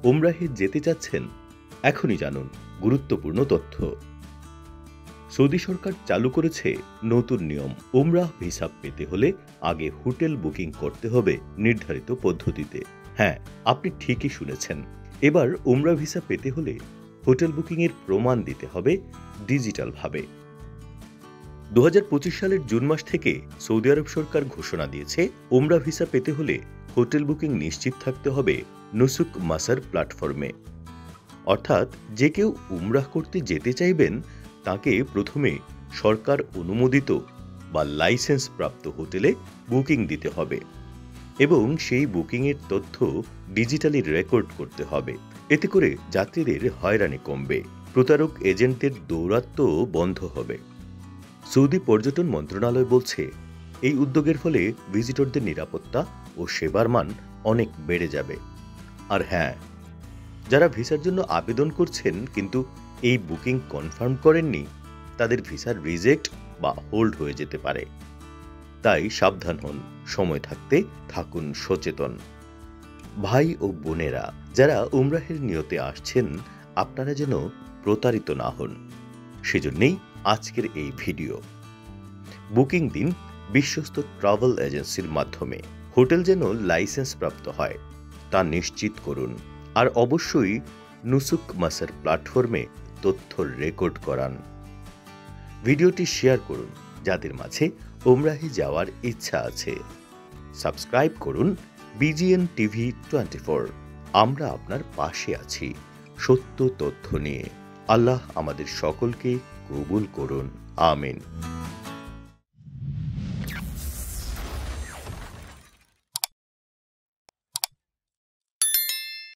উমরাহে যেতে চাচ্ছেন? এখনই জানুন গুরুত্বপূর্ণ তথ্য। সৌদি সরকার চালু করেছে নতুন নিয়ম। উমরাহ ভিসা পেতে হলে আগে হোটেল বুকিং করতে হবে নির্ধারিত পদ্ধতিতে। হ্যাঁ, আপনি ঠিকই শুনেছেন। এবার উমরাহ ভিসা পেতে হলে হোটেল বুকিংয়ের প্রমাণ দিতে হবে ডিজিটালভাবে। 2025 সালের জুন মাস থেকে সৌদি আরব সরকার ঘোষণা দিয়েছে, উমরাহ ভিসা পেতে হলে হোটেল বুকিং নিশ্চিত থাকতে হবে নুসুক মাসার প্ল্যাটফর্মে। অর্থাৎ যে কেউ উমরাহ করতে যেতে চাইবেন তাকে প্রথমে সরকার অনুমোদিত বা লাইসেন্স প্রাপ্ত হোটেলে বুকিং দিতে হবে এবং সেই বুকিংয়ের তথ্য ডিজিটালি রেকর্ড করতে হবে। এতে করে যাত্রীদের হয়রানি কমবে, প্রতারক এজেন্টদের দৌরাত্ম্য বন্ধ হবে। সৌদি পর্যটন মন্ত্রণালয় বলছে, এই উদ্যোগের ফলে ভিজিটরদের নিরাপত্তা ও সেবার মান অনেক বেড়ে যাবে। আর হ্যাঁ, যারা ভিসার জন্য আবেদন করছেন কিন্তু এই বুকিং কনফার্ম করেননি, তাদের ভিসার রিজেক্ট বা হোল্ড হয়ে যেতে পারে। তাই সাবধান হন, সময় থাকতে থাকুন সচেতন। ভাই ও বোনেরা, যারা উমরাহের নিয়তে আসছেন, আপনারা যেন প্রতারিত না হন, সেজন্যই আজকের এই ভিডিও। বুকিং দিন বিশ্বস্ত ট্রাভেল এজেন্সির মাধ্যমে। হোটেল যেন লাইসেন্স প্রাপ্ত হয় তা নিশ্চিত করুন। আর অবশ্যই নুসুক মাসার প্ল্যাটফর্মে তথ্য রেকর্ড করান। ভিডিওটি শেয়ার করুন যাদের মাঝে উমরাহে যাওয়ার ইচ্ছা আছে। সাবস্ক্রাইব করুন বিজিএন টিভি 24। আমরা আপনার পাশে আছি সত্য তথ্য নিয়ে। আল্লাহ আমাদের সকলকে কবুল করুন, আমিন।